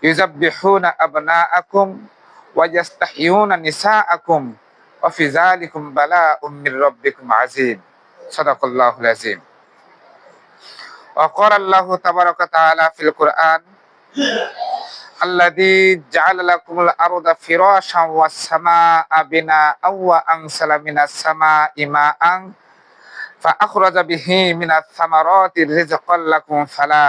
ইউযাব্বিহুনা আবনাআকুম ওয়া ইস্তাহইয়ুনা নিসাআকুম ওয়া ফি যালিকুম বালাউম মির রাব্বিকুম আযীম। সাদাকাল্লাহুল আযীম। ওয়া ক্বালা আল্লাহু তাবারাকা ওয়া তাআলা ফিল কুরআন আল্লাযী জা'আলা লাকুমুল আরদা ফিরাশান ওয়াস সামাআ বিনাআন ওয়া আনসালা মিনাস সামাই মাআন ফাআখরাজা বিহি মিনাস সামারাতি রিজকান লাকুম ফালা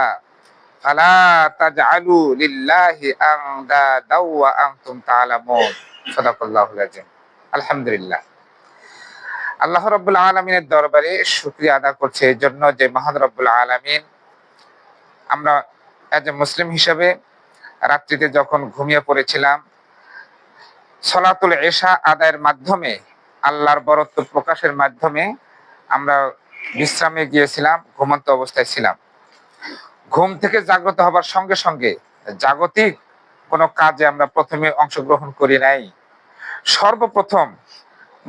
তাজআলু লিল্লাহি আনদাদা ওয়া আনতুম তা'লামুন। সাদাকাল্লাহুল আযীম। আলহামদুলিল্লাহ। আল্লাহ রাব্বুল আলামিনের দরবারে শুকরিয়া আদা করছে এই জন্য যে মহান রব্বুল আলামিন আমরা এজ এ মুসলিম হিসেবে রাত্রিতে যখন ঘুমিয়ে পড়েছিলাম, সলাতুল ইশা আদায়ের মাধ্যমে আল্লাহর বরত্ব প্রকাশের মাধ্যমে আমরা বিশ্রামে গিয়েছিলাম, ঘুমন্ত অবস্থায় ছিলাম। ঘুম থেকে জাগ্রত হবার সঙ্গে সঙ্গে জাগতিক কোনো কাজে আমরা প্রথমে অংশগ্রহণ করি নাই। সর্বপ্রথম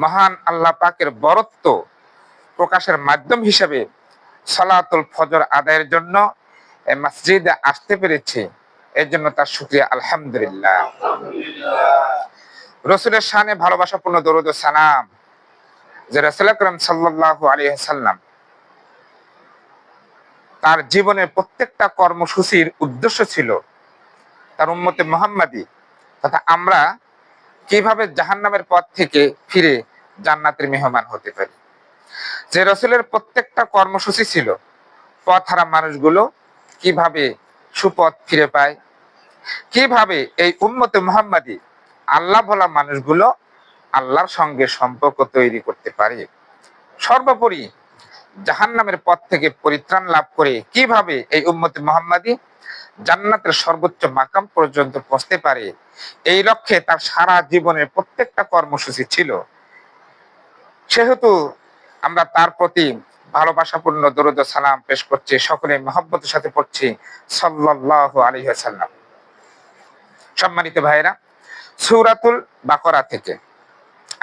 মহান আল্লাহ পাকের বরত্ব প্রকাশের মাধ্যম হিসেবে সালাতুল ফজর আদায়ের জন্য মসজিদে আসতে পেরেছি, এর জন্য তার শুকরিয়া আলহামদুলিল্লাহ। রাসূলের শানে ভালোবাসাপূর্ণ দরুদ ও সালাম যে রাসূল আকরাম সাল্লাল্লাহু আলাইহি ওয়াসাল্লাম তার জীবনের প্রত্যেকটা কর্মসূচির উদ্দেশ্য ছিল তার উম্মতে মুহাম্মাদি তথা আমরা কিভাবে জাহান্নামের পথ থেকে ফিরে জান্নাতের মেহমান হতে পারি। যে রাসূলের প্রত্যেকটা কর্মসূচি ছিল পথহারা মানুষগুলো কিভাবে সুপথ ফিরে পায়, কিভাবে এই উম্মতে মুহাম্মাদি আল্লাহ ভোলা মানুষগুলো আল্লাহর সঙ্গে সম্পর্ক তৈরি করতে পারে, সর্বোপরি জাহান্নামের পথ থেকে পরিত্রাণ লাভ করে কিভাবে এই উম্মতে মুহাম্মাদি জান্নাতের সর্বোচ্চ মাকাম পর্যন্ত পৌঁছতে পারে, এই লক্ষ্যে তার সারা জীবনের প্রত্যেকটা কর্মসূচি ছিল। সেহেতু আমরা তার প্রতি ভালোবাসাপূর্ণ দরুদ ও সালাম পেশ করছি, সকলে মহব্বতের সাথে পড়ছি সাল্লাল্লাহু আলাইহি ওয়াসাল্লাম। সম্মানিত ভাইরা, সূরাতুল বাকারা থেকে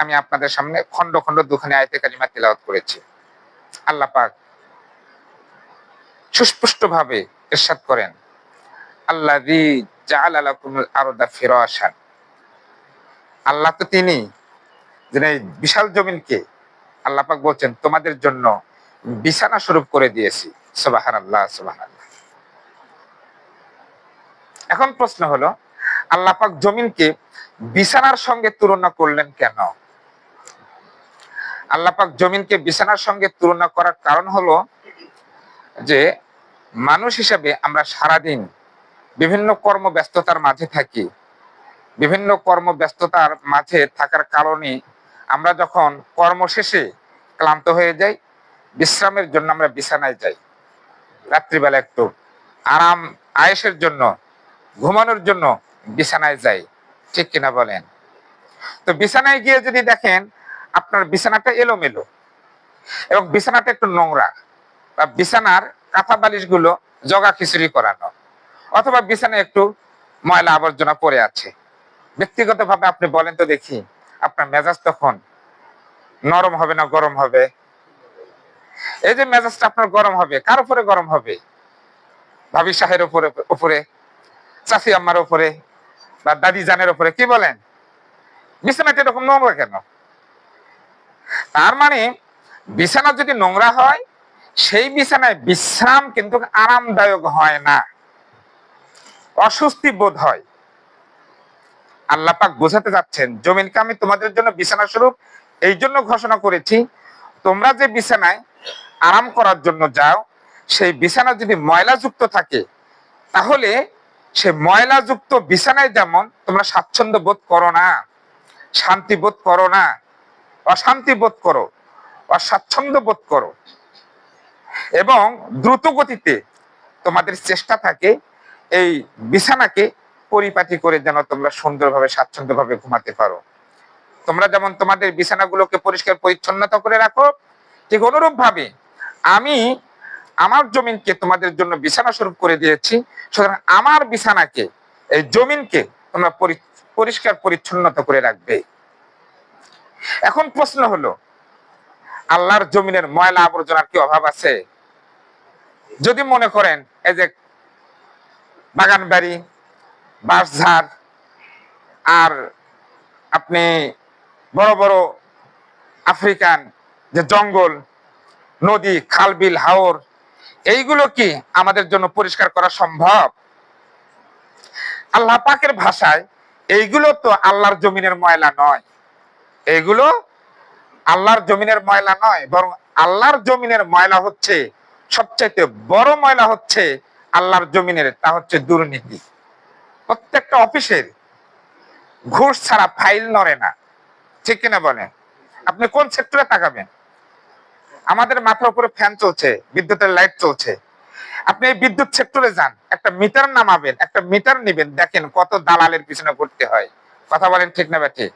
আমি আপনাদের সামনে খন্ড খন্ড দুখানি আয়াতে কারিমা তিলাওয়াত করেছি। আল্লাহ পাক সুস্পষ্টভাবে ইরশাদ করেন, আল্লাযী জাআলা লাকুমুল আরদা ফিরাশান। আল্লাহ তো তিনি যিনি বিশাল জমিনকে আল্লাহ পাক বলছেন তোমাদের জন্য বিছানা স্বরূপ করে দিয়েছি। সুবহানাল্লাহ, সুবহানাল্লাহ। এখন প্রশ্ন হলো, আল্লাহ পাক জমিনকে বিছানার সঙ্গে তুলনা করলেন কেন? আল্লাহ পাক জমিনকে বিছানার সঙ্গে তুলনা করার কারণ হলো যে মানুষ হিসেবে আমরা সারাদিন বিভিন্ন কর্মব্যস্ততার মাঝে থাকি। বিভিন্ন কর্মব্যস্ততার মাঝে থাকার কারণে আমরা যখন কর্ম শেষে ক্লান্ত হয়ে যাই, বিশ্রামের জন্য আমরা বিছানায় যাই, রাত্রিবেলা একটু আরাম আয়েশের জন্য ঘুমানোর জন্য বিছানায় যাই, ঠিক কিনা বলেন? তো বিছানায় গিয়ে যদি দেখেন আপনার বিছানাটা এলোমেলো এবং বিছানাটা একটু নোংরা, বা বিছানার কাঁথা বালিশ গুলো জগা খিচুড়ি করানো, অথবা বিছানায় একটু ময়লা আবর্জনা পড়ে আছে, ব্যক্তিগতভাবে আপনি বলেন তো দেখি, আপনার মেজাজ তখন নরম হবে না গরম হবে? এই যে মেজাজটা আপনার গরম হবে, কার উপরে গরম হবে? ভাবি শাহের উপরে, চাচি আম্মার উপরে, বা দাদি জানের উপরে। কি বলেন? বিছানাটা এরকম নোংরা কেন? তার মানে বিছানা যদি নোংরা হয়, সেই বিছানায় বিশ্রাম কিন্তু আরামদায়ক হয় না, অস্বস্তি বোধ হয়। আল্লাহ পাক বোঝাতে যাচ্ছেন জমিনকে আমি তোমাদের জন্য বিছানা স্বরূপ এই জন্য ঘোষণা করেছি, তোমরা যে বিছানায় আরাম করার জন্য যাও, সেই বিছানা যদি ময়লাযুক্ত থাকে, তাহলে সে ময়লাযুক্ত বিছানায় যেমন তোমরা স্বাচ্ছন্দ্য বোধ করো না, শান্তি বোধ করো না, অশান্তি বোধ করো, অস্বাচ্ছন্দ্য বোধ করো, এবং দ্রুত গতিতে তোমাদের চেষ্টা থাকে এই বিছানাকে পরিপাটি করে যেন তোমরা সুন্দরভাবে স্বাচ্ছন্দ্যভাবে ঘুমাতে পারো। তোমরা যেমন তোমাদের বিছানাগুলোকে পরিষ্কার পরিচ্ছন্নতা করে রাখো, ঠিক অনুরূপ ভাবে আমি আমার জমিনকে তোমাদের জন্য বিছানা স্বরূপ করে দিয়েছি। সুতরাং আমার বিছানাকে, এই জমিনকে তোমরা পরিষ্কার পরিচ্ছন্নতা করে রাখবে। এখন প্রশ্ন হলো, আল্লাহর জমিনের ময়লা আবর্জনার কি অভাব আছে? যদি মনে করেন এই যে বাগান বাড়ি, বাঁশঝাড়, আর আপনি বড় বড় আফ্রিকান যে জঙ্গল, নদী, খাল, বিল, হাওর, এইগুলো কি আমাদের জন্য পরিষ্কার করা সম্ভব? আল্লাহ পাকের ভাষায় এইগুলো তো আল্লাহর জমিনের ময়লা নয়, এগুলো আল্লাহর জমিনের ময়লা নয়, বরং আল্লাহর জমিনের ময়লা হচ্ছে, সবচাইতে বড় ময়লা হচ্ছে আল্লাহর জমিনের, তা হচ্ছে দুর্নীতি। প্রত্যেকটা অফিসের ঘুষ ছাড়া ফাইল নড়ে না, ঠিক কিনা বলেন? আপনি কোন সেক্টরে তাকাবেন? আমাদের মাথার উপরে ফ্যান চলছে, বিদ্যুতের লাইট চলছে, আপনি এই বিদ্যুৎ সেক্টরে যান, একটা মিটার নামাবেন, একটা মিটার নিবেন, দেখেন কত দালালের পিছনে ঘুরতে হয়। কথা বলেন ঠিক না ব্যাঠি?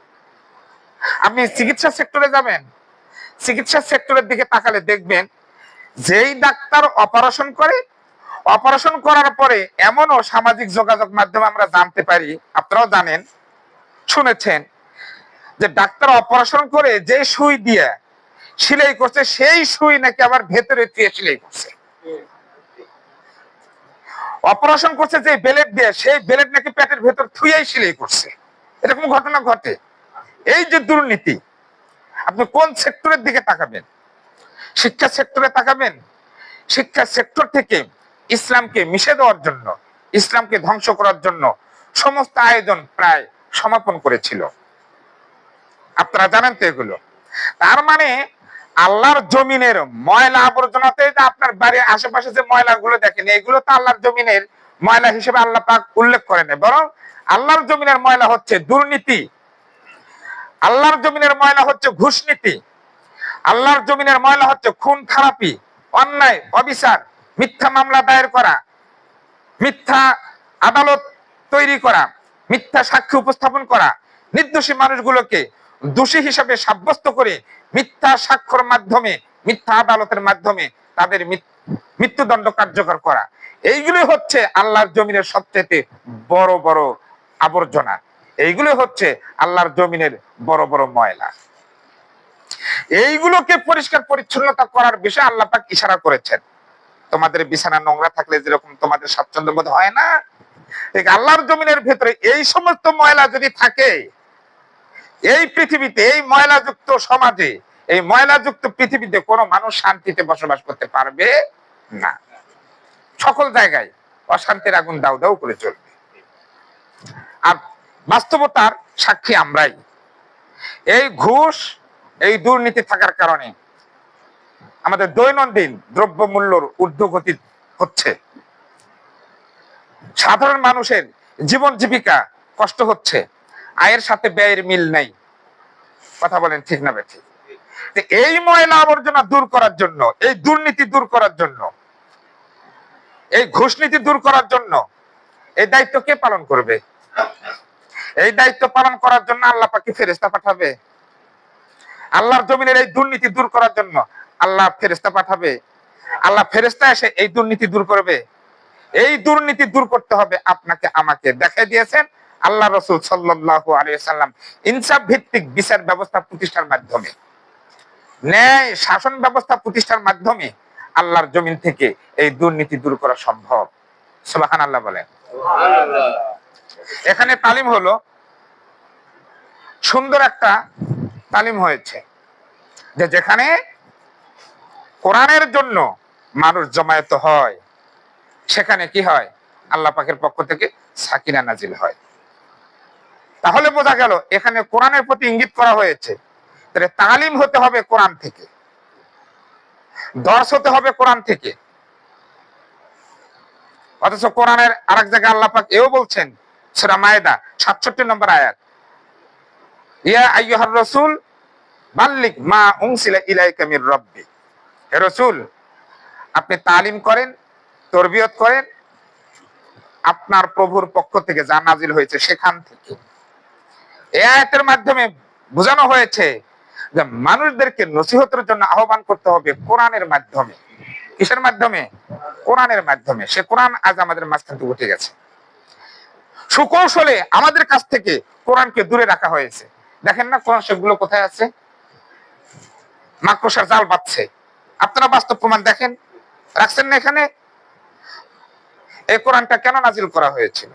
আপনি চিকিৎসা সেক্টরে যাবেন, চিকিৎসা সেক্টরের দিকে তাকালে দেখবেন যেই ডাক্তার অপারেশন করে, অপারেশন করার পরে এমনও সামাজিক যোগাযোগ মাধ্যমে আমরা জানতে পারি, আপনারাও জানেন, শুনেছেন, যে ডাক্তার অপারেশন করে যে সুই দিয়ে সেলাই করছে, সেই সুই নাকি আবার ভেতরে দিয়ে সেলাই করছে। অপারেশন করছে যে বেলেট দিয়ে, সেই বেলেট নাকি পেটের ভেতর থুইয়াই সেলাই করছে। এরকম ঘটনা ঘটে। এই যে দুর্নীতি, আপনি কোন সেক্টরের দিকে তাকাবেন? শিক্ষা সেক্টরে তাকাবেন, শিক্ষা সেক্টর থেকে ইসলামকে মিশে দেওয়ার জন্য, ইসলামকে ধ্বংস করার জন্য সমস্ত আয়োজন প্রায় সমাপন করেছিল। আপনারা জানেন তো এগুলো। তার মানে আল্লাহর জমিনের ময়লা আবর্জনাতে, আপনার বাড়ির আশেপাশে যে ময়লাগুলো দেখেন, এগুলো তো আল্লাহর জমিনের ময়লা হিসেবে আল্লাহ পাক উল্লেখ করেন, বরং আল্লাহর জমিনের ময়লা হচ্ছে দুর্নীতি, আল্লাহর জমিনের ময়লা হচ্ছে ঘুষ নীতি, আল্লাহর জমিনের ময়লা হচ্ছে খুন খারাপি, অন্যায়, অবিচার, মিথ্যা মামলা দায়ের করা, মিথ্যা আদালত তৈরি করা, মিথ্যা সাক্ষী উপস্থাপন করা, নির্দোষী মানুষগুলোকে দোষী হিসাবে সাব্যস্ত করে মিথ্যা সাক্ষ্যর মাধ্যমে, মিথ্যা আদালতের মাধ্যমে তাদের মৃত্যুদণ্ড কার্যকর করা। এইগুলো হচ্ছে আল্লাহর জমিনের সবচেয়ে বড় বড় আবর্জনা, এইগুলো হচ্ছে আল্লাহর জমিনের বড় বড় ময়লা। এইগুলোকে পরিষ্কার পরিচ্ছন্নতা করার বিষয়ে আল্লাহ পাক ইশারা করেছেন। তোমাদের বিছানা নোংরা থাকলে যেরকম তোমাদের স্বাচ্ছন্দ্য বোধ হয় না, ঠিক আল্লাহর জমিনের ভেতরে এই সমস্ত ময়লা যদি থাকে, এই পৃথিবীতে, এই ময়লাযুক্ত সমাজে, এই ময়লাযুক্ত পৃথিবীতে কোনো মানুষ শান্তিতে বসবাস করতে পারবে না। সকল জায়গায় অশান্তির আগুন দাউ দাউ করে চলবে। আর বাস্তবতার সাক্ষী আমরাই। এই ঘুষ, এই দুর্নীতি থাকার কারণে আমাদের দৈনন্দিন দ্রব্য মূল্যর ঊর্ধ্বগতি হচ্ছে, সাধারণ মানুষের জীবন জীবিকা কষ্ট হচ্ছে, আয়ের সাথে ব্যয়ের মিল নাই। কথা বলেন ঠিক না বেঠি? এই ময়লা আবর্জনা দূর করার জন্য, এই দুর্নীতি দূর করার জন্য, এই ঘুষ নীতি দূর করার জন্য এই দায়িত্ব কে পালন করবে? এই দায়িত্ব পালন করার জন্য আল্লাহ পাক কি ফেরেশতা পাঠাবে? আল্লাহর জমিনের এই দুর্নীতি দূর করার জন্য আল্লাহ ফেরেশতা পাঠাবে? আল্লাহ ফেরেশতা এসে এই দুর্নীতি দূর করবে? এই দুর্নীতি দূর করতে হবে আপনাকে আমাকে। দেখাই দিয়েছেন আল্লাহ রাসূল সাল্লাল্লাহু আলাইহি ওয়াসাল্লাম ইনসাফ ভিত্তিক বিচার ব্যবস্থা প্রতিষ্ঠার মাধ্যমে, ন্যায় শাসন ব্যবস্থা প্রতিষ্ঠার মাধ্যমে আল্লাহর জমিন থেকে এই দুর্নীতি দূর করা সম্ভব। সুবহানাল্লাহ বলেন। এখানে তালিম হলো, সুন্দর একটা তালিম হয়েছে, যে যেখানে কোরআনের জন্য মানুষ জমায়েত হয়, সেখানে কি হয়? আল্লাহ পাকের পক্ষ থেকে সাকিনা নাজিল হয়। তাহলে বোঝা গেল এখানে কোরআনের প্রতি ইঙ্গিত করা হয়েছে। তাহলে তালিম হতে হবে কোরআন থেকে, দর্শ হতে হবে কোরআন থেকে। অথচ কোরআনের আরেক জায়গায় আল্লাহ পাক এও বলছেন, সূরা মায়েদা ৬৭ নম্বর আয়াত, ইয়া আইয়ুহার রাসূল বাল্লিগ মা উনসিলা ইলাইকা মির রাব্বিক। হে রাসূল, আপনি তালিম করেন, তরবিয়ত করেন আপনার প্রভুর পক্ষ থেকে যা নাজিল হয়েছে সেখান থেকে। এই আয়াতের মাধ্যমে বোঝানো হয়েছে যে মানুষদেরকে নসিহতের জন্য আহ্বান করতে হবে কোরআনের মাধ্যমে। কিসের মাধ্যমে? কোরআনের মাধ্যমে। সে কোরআন আজ আমাদের মাঝখান থেকে উঠে গেছে। সুকৌশলে আমাদের কাছ থেকে কোরআনকে দূরে রাখা হয়েছে। দেখেন না কোরআন সেগুলো কোথায় আছে? মাকড়সার জাল বাঁধছে। আপনারা বাস্তব প্রমাণ দেখেন, রাখছেন না এখানে? এই কোরআনটা কেন নাজিল করা হয়েছিল?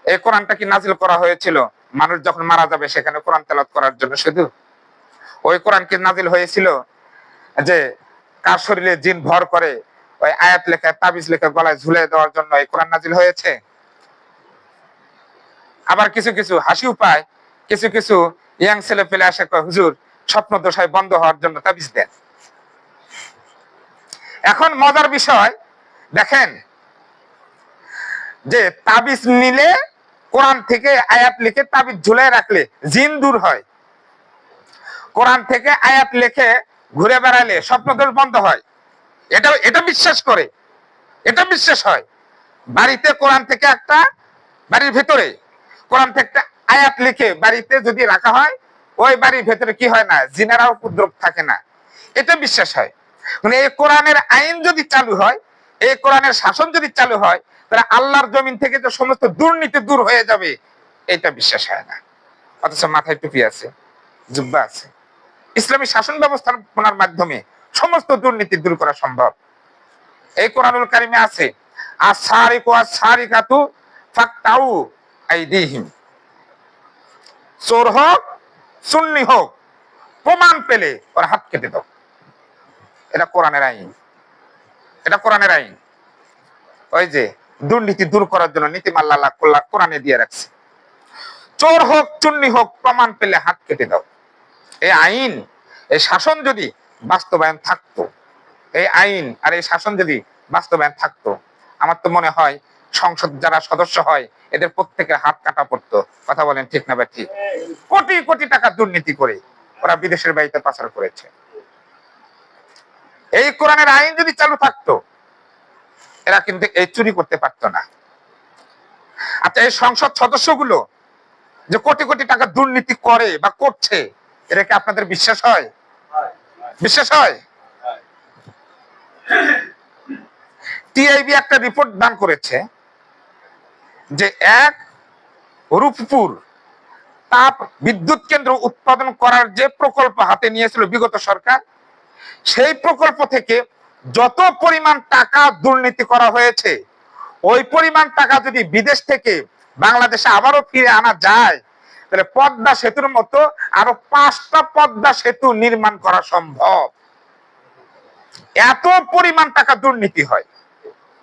এই কোরআনটা কি নাজিল করা হয়েছিল মানুষ যখন মারা যাবে সেখানে কোরআন তেলাওয়াত করার জন্য শুধু? ওই কোরআন কি নাজিল হয়েছিল যে কার শরীরে জিন ভর করে ওই আয়াত লেখা তাবিজ লেখা গলায় ঝুলে দেওয়ার জন্য এই কোরআন নাজিল হয়েছে? আবার কিছু কিছু হাসিও পায়, কিছু কিছু ইয়াং ছেলে পেলে আসে কয় হুজুর স্বপ্ন দশায় বন্ধ হওয়ার জন্য তাবিজ দেন। এখন মজার বিষয় দেখেন যে তাবিজ নিলে কোরআন থেকে আয়াত লিখে তাবিজ ঝুলে রাখলে জিন দূর হয়, কোরআন থেকে আয়াত লিখে ঘুরে বেড়ালে স্বপ্নদোষ বন্ধ হয়, এটা এটা বিশ্বাস করে, এটা বিশ্বাস হয়। বাড়িতে কোরআন থেকে একটা, বাড়ির ভেতরে কোরআন থেকে একটা আয়াত লিখে বাড়িতে যদি রাখা হয় ওই বাড়ির ভেতরে কি হয় না, জিনেরা উপদ্রব থাকে না, এটা বিশ্বাস হয়। মানে এই কোরআনের আইন যদি চালু হয়, এই কোরআনের শাসন যদি চালু হয়, তাহলে আল্লাহর জমিন থেকে যে সমস্ত দুর্নীতি দূর হয়ে যাবে এটা বিশ্বাস হয় না। অথচ মাথায় টুপি আছে, জুব্বা আছে। ইসলামী শাসন ব্যবস্থাপনার মাধ্যমে সমস্ত দুর্নীতি দূর করা সম্ভব। এই কোরআনুল কারিমে আছে আস-সারিকু আস-সারিকাতু ফাকতাউ আইদিহিম, চোর হোক সুন্নি হোক প্রমাণ পেলে ওর হাত কেটে দাও। এটা কোরআনের আইন, এটা কোরআনের আইন। ওই যে দুর্নীতি দূর করার জন্য নীতিমালা আল্লাহ কোরআনে দিয়ে রাখছে, চোর হোক চুন্নি হোক প্রমাণ পেলে হাত কেটে দাও। এই আইন, এই শাসন যদি বাস্তবায়ন থাকতো, এই আইন আর এই শাসন যদি বাস্তবায়ন থাকতো, আমার তো মনে হয় সংসদ যারা সদস্য হয় এদের প্রত্যেকের হাত কাটা পড়তো। কথা বলেন ঠিক না বা ঠিক? কোটি কোটি টাকা দুর্নীতি করে ওরা বিদেশের বাড়িতে পাচার করেছে। এই কোরআনের আইন যদি চালু থাকতো এরা কিন্তু এই চুরি করতে পারতো না। আচ্ছা, এই সংসদ সদস্যগুলো যে কোটি কোটি টাকা দুর্নীতি করে বা করছে, এটা কি আপনাদের বিশ্বাস হয়? বিশ্বাস হয়? টিআইবি একটা রিপোর্ট দান করেছে যে এক রূপপুর তাপ বিদ্যুৎ কেন্দ্র উৎপাদন করার যে প্রকল্প হাতে নিয়েছিল বিগত সরকার, সেই প্রকল্প থেকে যত পরিমাণ টাকা দুর্নীতি করা হয়েছে, ওই পরিমাণ টাকা যদি বিদেশ থেকে বাংলাদেশে আবারও ফিরে আনা যায় তাহলে পদ্মা সেতুর মতো আরো 5টা পদ্মা সেতু নির্মাণ করা সম্ভব। এত পরিমাণ টাকা দুর্নীতি হয়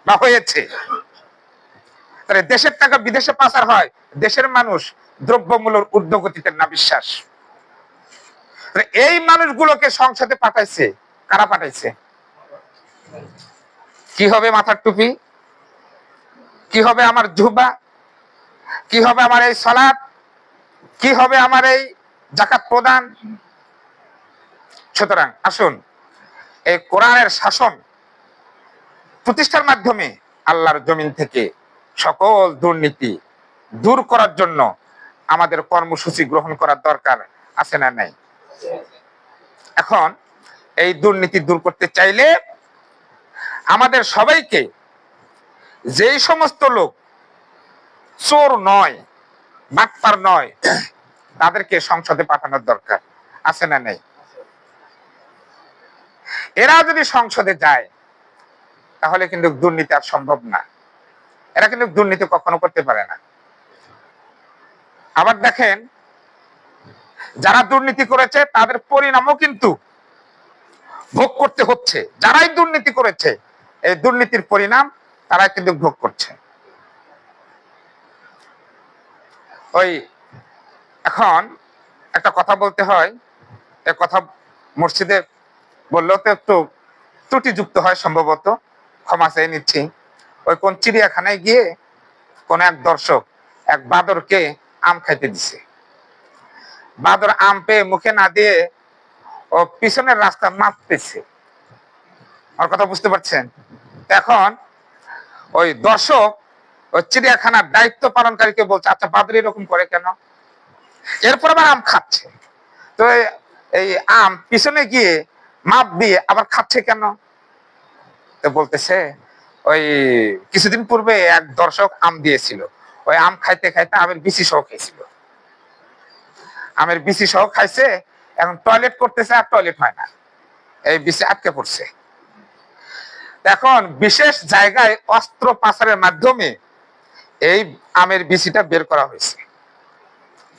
বা হয়েছে। তাহলে দেশের টাকা বিদেশে পাচার হয়, দেশের মানুষ দ্রব্যমূল্যের ঊর্ধ্বগতিতে না বিশ্বাস। এই মানুষগুলোকে সংসদে পাঠাইছে কারা? পাঠাইছে। কি হবে মাথার টুপি, কি হবে আমার জুবা, কি হবে আমার এই সালাত, কি হবে আমার এই যাকাত প্রদান? সুতরাং আসুন এই কোরআনের শাসন প্রতিষ্ঠার মাধ্যমে আল্লাহর জমিন থেকে সকল দুর্নীতি দূর করার জন্য আমাদের কর্মসূচি গ্রহণ করার দরকার আছে না নাই? এখন এই দুর্নীতি দূর করতে চাইলে আমাদের সবাইকে, যেই সমস্ত লোক চোর নয় বাটপার নয় তাদেরকে সংসদে পাঠানোর দরকার আছে না নাই? এরা যদি সংসদে যায় তাহলে কিন্তু দুর্নীতি আর সম্ভব না। এরা কিন্তু দুর্নীতি কখনো করতে পারে না। আবার দেখেন, যারা দুর্নীতি করেছে তাদের পরিণামও কিন্তু ভোগ করতে হচ্ছে। যারাই দুর্নীতি করেছে এই দুর্নীতির পরিণাম তারা কিন্তু ভোগ করছে। ওই এখন একটা কথা বলতে হয়, এ কথা মসজিদে বললেও তো একটু ত্রুটিযুক্ত হয়, সম্ভবত ক্ষমা চেয়ে নিচ্ছি। ওই কোন চিড়িয়াখানায় গিয়ে কোন এক দর্শক এক বাঁদরকে আম খাইতে দিছে। বাঁদর আম পেয়ে মুখে না দিয়ে ও পিছনের রাস্তা মাপতেছে। আমার কথা বুঝতে পারছেন? এখন ওই দর্শক ওই চিড়িয়াখানার দায়িত্ব পালনকারীকে বলছে, আচ্ছা বাঁদর এরকম করে কেন? এরপর আবার আম খাচ্ছে। তো এই আম পিছনে গিয়ে মাপ দিয়ে আবার খাচ্ছে কেন? তো বলতেছে ওই কিছুদিন পূর্বে এক দর্শক আম দিয়েছিল, ওই আম খাইতে খাইতে আমের বিচি সহ খেয়েছিল, আমের বিচি সহ খাইছে, এখন টয়লেট করতেছে আর টয়লেট হয় না, এই বিচি আটকে পড়ছে। এখন বিশেষ জায়গায় অস্ত্র পাচারের মাধ্যমে এই আমের বিচিটা বের করা হয়েছে।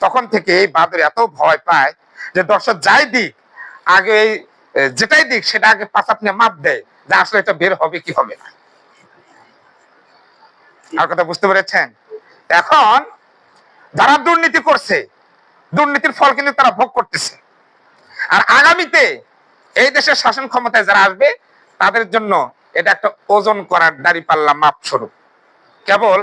তখন থেকে এই বাদর এত ভয় পায় যে দর্শক যাই দিক আগে এই যেটাই দিক সেটা আগে পাঁচাপ নিয়ে মাপ দেয় যে আসলে এটা বের হবে কি হবে না। আর কথা বুঝতে পেরেছেন? এখন যারা দুর্নীতি করছে, দুর্নীতির ফল কিন্তু তারা ভোগ করতেছে। আর আগামীতে এই দেশের শাসন ক্ষমতায় যারা আসবে তাদের জন্য এটা একটা ওজন করার দাঁড়িপাল্লা মাপ স্বরূপ। কেবল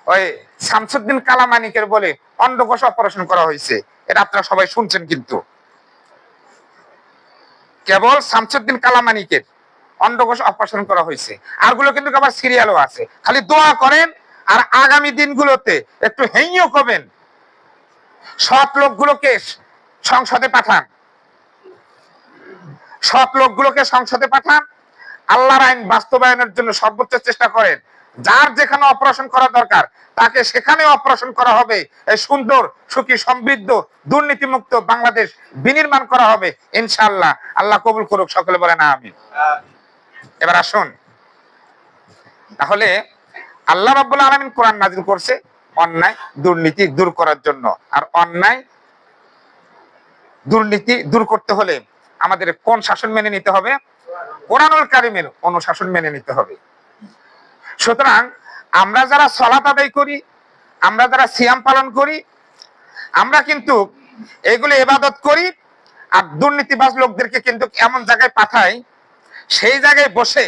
ওই শামসুদ্দিন কালামানিকের বলে অন্ডকোষ অপারেশন করা হয়েছে, এটা আপনারা সবাই শুনছেন, কিন্তু কেবল শামসুদ্দিন কালামানিকের অন্ডকোষ অপারেশন করা হয়েছে, আরগুলো কিন্তু আবার সিরিয়ালও আছে। খালি দোয়া করেন আর আগামী দিনগুলোতে একটু হেইয় করবেন, সৎ লোকগুলোকে সংসদে পাঠান, সৎ লোকগুলোকে সংসদে পাঠান, আল্লাহর আইন বাস্তবায়নের জন্য সর্বোচ্চ চেষ্টা করেন। যার যেখানে অপারেশন করা দরকার তাকে সেখানে অপারেশন করা হবে। এই সুন্দর সুখী সমৃদ্ধ দুর্নীতিমুক্ত বাংলাদেশ বিনির্মাণ করা হবে ইনশাআল্লাহ। আল্লাহ কবুল করুক, সকলে বলেন আমিন। এবার আসুন, তাহলে আল্লাহ রাব্বুল আলামিন কোরআন নাযিল করছে অন্যায় দুর্নীতি দূর করার জন্য। আর অন্যায় দুর্নীতি দূর করতে হলে আমাদের কোন শাসন মেনে নিতে হবে? কোরআনুল কারীমের অনুশাসন মেনে নিতে হবে। সুতরাং আমরা যারা সালাত আদায় করি, আমরা যারা সিয়াম পালন করি, আমরা কিন্তু এগুলো ইবাদত করি, আর দুর্নীতিবাজ লোকদেরকে কিন্তু এমন জায়গায় পাঠাই, সেই জায়গায় বসে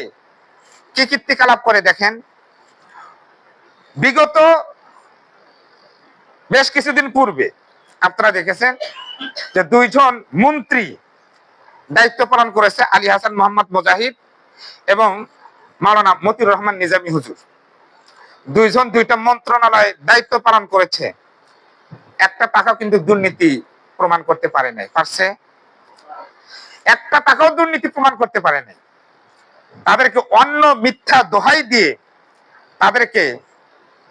কি কীর্তিকলাপ করে দেখেন। বিগত বেশ কিছুদিন পূর্বে আপনারা দেখেছেন যে দুইজন মন্ত্রী দায়িত্ব পালন করেছে, আলী হাসান মোহাম্মদ মুজাহিদ এবং মাওলানা মতিউর রহমান নিজামী হুজুর। দুইজন দুইটা মন্ত্রণালয়ে দায়িত্ব পালন করেছে, একটা টাকাও কিন্তু দুর্নীতি প্রমাণ করতে পারে নাই। পারছে? একটা টাকাও দুর্নীতি প্রমাণ করতে পারে নাই। তাদেরকে অন্য মিথ্যা দোহাই দিয়ে তাদেরকে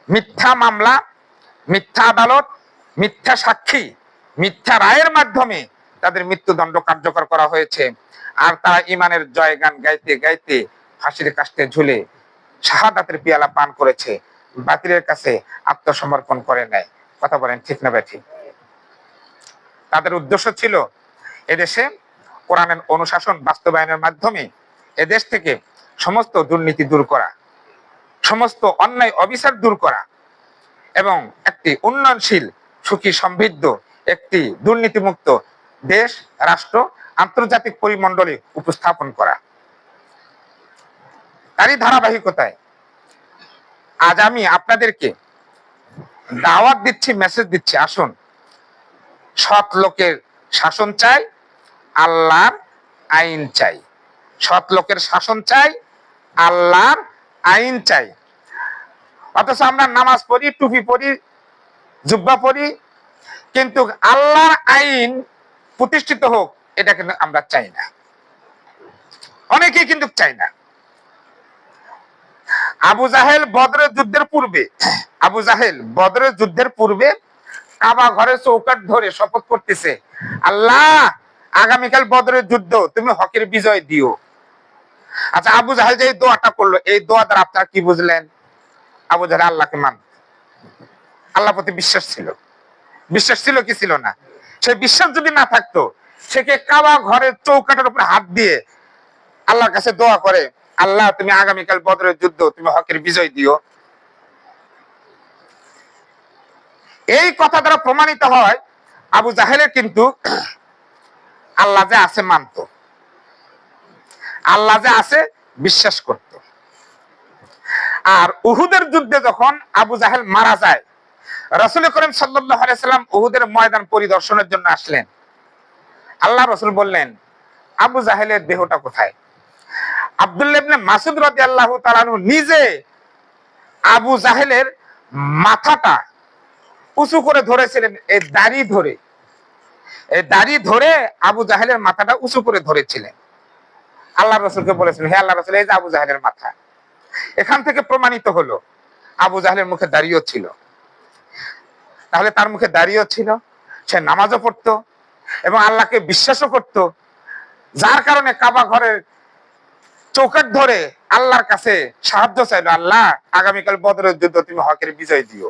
মিথ্যা মামলা, মিথ্যা আদালত, মিথ্যা সাক্ষী, মিথ্যা রায়ের মাধ্যমে তাদের মৃত্যুদণ্ড কার্যকর করা হয়েছে। আর তারা ইমানের জয়গান গাইতে গাইতে ফাঁসির কাস্টে ঝুলে শাহাদাতের পিয়ালা পান করেছে, বাতিলের কাছে আত্মসমর্পণ করে নেয়। কথা বলেন ঠিক না ব্যাঠিক? তাদের উদ্দেশ্য ছিল এদেশে কোরআনের অনুশাসন বাস্তবায়নের মাধ্যমে এদেশ থেকে সমস্ত দুর্নীতি দূর করা, সমস্ত অন্যায় অবিচার দূর করা এবং একটি উন্নয়নশীল সুখী সমৃদ্ধ একটি দুর্নীতিমুক্ত দেশ রাষ্ট্র আন্তর্জাতিক পরিমণ্ডলে উপস্থাপন করা। তারই ধারাবাহিকতায় আজ আমি আপনাদেরকে দাওয়াত দিচ্ছি, মেসেজ দিচ্ছি, আসুন সৎ লোকের শাসন চাই, আল্লাহর আইন চাই। সৎ লোকের শাসন চাই, আল্লাহর আইন চাই। অথচ আমরা নামাজ পড়ি, টুপি পড়ি, জুব্বা পড়ি, কিন্তু আল্লাহর আইন প্রতিষ্ঠিত হোক এটা কিন্তু আমরা চাই না। অনেকেই কিন্তু চাই না। আবু জাহেল বদরের যুদ্ধের পূর্বে কাবা ঘরে চৌকাঠ ধরে শপথ করতেছে, আল্লাহ আগামীকাল বদরের যুদ্ধ তুমি হকের বিজয় দিও। আচ্ছা, আবু জাহেল যে দোয়াটা করলো, এই দোয়া দ্বারা আপনারা কি বুঝলেন? আবু জাহেল আল্লাহকে মান, আল্লাহ প্রতি বিশ্বাস ছিল। বিশ্বাস ছিল কি ছিল না? সে বিশ্বাস যদি না থাকতো, সে কে কাবা ঘরের চৌকাঠের উপরে হাত দিয়ে আল্লাহর কাছে দোয়া করে, আল্লাহ তুমি আগামীকাল বদরের যুদ্ধ তুমি হকের বিজয় দিও? এই কথা দ্বারা প্রমাণিত হয় আবু জাহেলের কিন্তু আল্লাহ যে আছে মানত, আল্লাহ যে আছে বিশ্বাস করত। আর উহুদের যুদ্ধে যখন আবু জাহেল মারা যায়, রাসূল করিম সাল্লাল্লাহু আলাইহি সাল্লাম উহুদের ময়দান পরিদর্শনের জন্য আসলেন। আল্লাহ রাসূল বললেন, আবু জাহেলের দেহটা কোথায়? আব্দুল্লাহ ইবনে মাসউদ রাদিয়াল্লাহু তাআলা আনহু নিজে আবু জাহেলের মাথাটা উঁচু করে ধরেছিলেন, এই দাড়ি ধরে আবু জাহেলের মাথাটা উঁচু করে ধরেছিলেন। আল্লাহ রাসূলকে বলেছিলেন, হে আল্লাহ রাসূল, এই যে আবু জাহেলের মাথা। এখান থেকে প্রমাণিত হলো আবু জাহেলের মুখে দাড়িও ছিল। তাহলে তার মুখে দাড়িও ছিল, সে নামাজও পড়তো এবং আল্লাহকে বিশ্বাসও করত, যার কারণে কাবা ঘরের চৌকাঠ ধরে আল্লাহর কাছে সাহায্য চাইলো, আল্লাহ আগামীকাল বদরের যুদ্ধ তুমি হকের বিজয় দিও।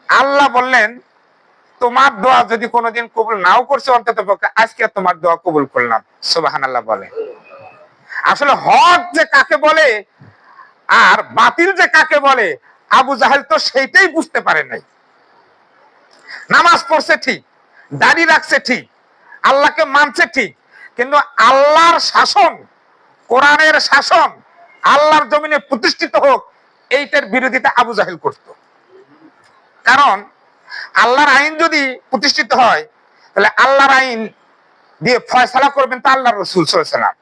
আল্লাহ বললেন, তোমার দোয়া যদি কোনোদিন কবুল নাও করছে, অন্তত পক্ষে আজকে তোমার দোয়া কবুল করলাম। সুবহানাল্লাহ বলেন। আসলে হক যে কাকে বলে আর বাতিল যে কাকে বলে আবু জাহেল তো সেইটাই বুঝতে পারে নাই। নামাজ পড়ছে ঠিক, দাড়ি রাখছে ঠিক, আল্লাহকে মানছে ঠিক, কিন্তু আল্লাহর শাসন, কোরআনের শাসন আল্লাহর জমিনে প্রতিষ্ঠিত হোক, এইটার বিরোধিতা আবু জাহেল করত। কারণ আল্লাহর আইন যদি প্রতিষ্ঠিত হয়, তাহলে আল্লাহর আইন দিয়ে ফয়সালা করবেন তা আল্লাহ রসুল সাল্লাল্লাহু আলাইহি ওয়াসাল্লাম,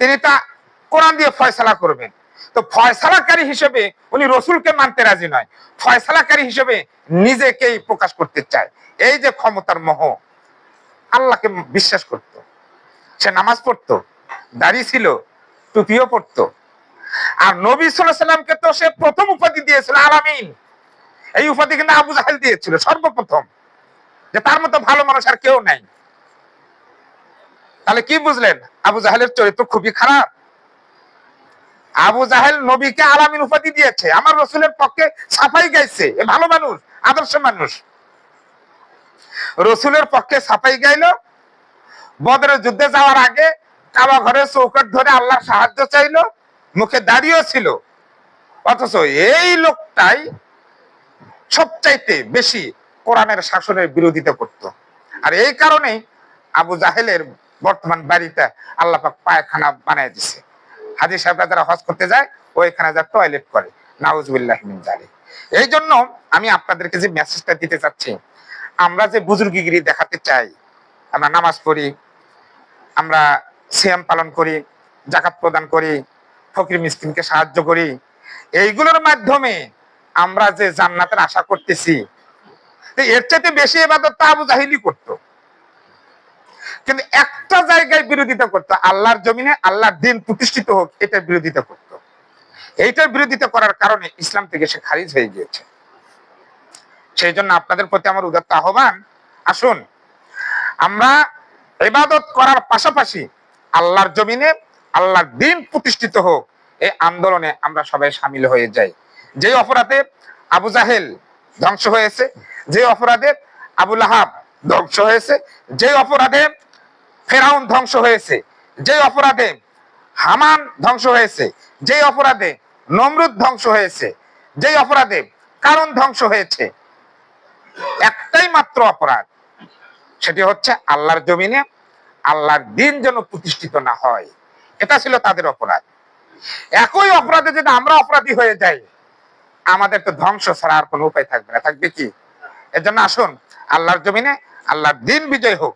তিনি তা কোরআন দিয়ে ফয়সালা করবেন। তো ফয়সালাকারী হিসেবে উনি রসুলকে মানতে রাজি নয়, ফয়সালাকারী হিসেবে নিজেকেই প্রকাশ করতে চায়। এই যে ক্ষমতার মোহ, আল্লাহকে বিশ্বাস করত, সে নামাজ পড়তো, দাড়ি ছিল, টুপিও পড়তো। আর নবী সাল্লাল্লাহু আলাইহি ওয়াসাল্লামকে তো সে প্রথম উপাধি দিয়েছিল আলামিন। এই উপাধি কিন্তু আবু জাহেল দিয়েছিল সর্বপ্রথম, যে তার মতো ভালো মানুষ আর কেউ নাই। তাহলে কি বুঝলেন? আবু জাহেলের চরিত্র খুবই খারাপ। আবু জাহেল নবীকে আলামিন উপাধি দিয়েছে, আমার রসুলের পক্ষে সাফাই গাইছে, এ ভালো মানুষ, আদর্শ মানুষ। রসুলের পক্ষে সাফাই গাইলো, বদরের যুদ্ধে যাওয়ার আগে কাবা ঘরের চৌকাঠ ধরে আল্লাহর সাহায্য চাইলো, মুখে দাঁড়িয়েও ছিল। অথচ এই লোকটাই সবচাইতে বেশি কোরআনের শাসনের বিরোধিতা করত। আর এই কারণেই আবু জাহেলের বর্তমান বাড়িতে আল্লাহ পাক পায়খানা বানায় দিছে। হাজী সাহেবরা যারা হজ করতে যায় ওইখানে যা টয়লেট করে, নাউজুবিল্লাহি মিন যালিক। এই জন্য আমি আপনাদেরকে যে মেসেজটা দিতে চাচ্ছি, আমরা যে বুজুর্গিগিরি দেখাতে চাই, আমরা নামাজ পড়ি, আমরা সিয়াম পালন করি, যাকাত প্রদান করি, ফকির মিসকিনকে সাহায্য করি, এইগুলোর মাধ্যমে আমরা যে জান্নাতের আশা করতেছি, এর চাইতে বেশি ইবাদত তো আবু জাহেলই করতো। কিন্তু একটা জায়গায় বিরোধিতা করতো, আল্লাহর জমিনে আল্লাহর দ্বীন প্রতিষ্ঠিত হোক, এটার বিরোধিতা করতো। এইটার বিরোধিতা করার কারণে ইসলাম থেকে সে খারিজ হয়ে গিয়েছে। সেই জন্য আপনাদের প্রতি আমার উদাত্ত আহ্বান, আসুন আমরা ইবাদত করার পাশাপাশি আল্লাহর জমিনে আল্লাহর দ্বীন প্রতিষ্ঠিত হোক, এই আন্দোলনে আমরা সবাই সামিল হয়ে যাই। যে অপরাধে আবু জাহেল ধ্বংস হয়েছে, যে অপরাধে আবু লাহাব ধ্বংস হয়েছে, যে অপরাধে ফেরাউন ধ্বংস হয়েছে, যে অপরাধে হামান ধ্বংস হয়েছে, যে অপরাধে নমরুদ ধ্বংস হয়েছে, যে অপরাধে কারণ ধ্বংস হয়েছে, একটাই মাত্র অপরাধ, সেটি হচ্ছে আল্লাহর জমিনে আল্লাহর দ্বীন যেন প্রতিষ্ঠিত না হয়। এটা ছিল তাদের অপরাধ। একই অপরাধে যদি আমরা অপরাধী হয়ে যাই, আমাদের তো ধ্বংস ছাড়া আর কোনো উপায় থাকবে না। থাকবে কি? এর জন্য আসুন আল্লাহর জমিনে আল্লাহর দ্বীন বিজয় হোক,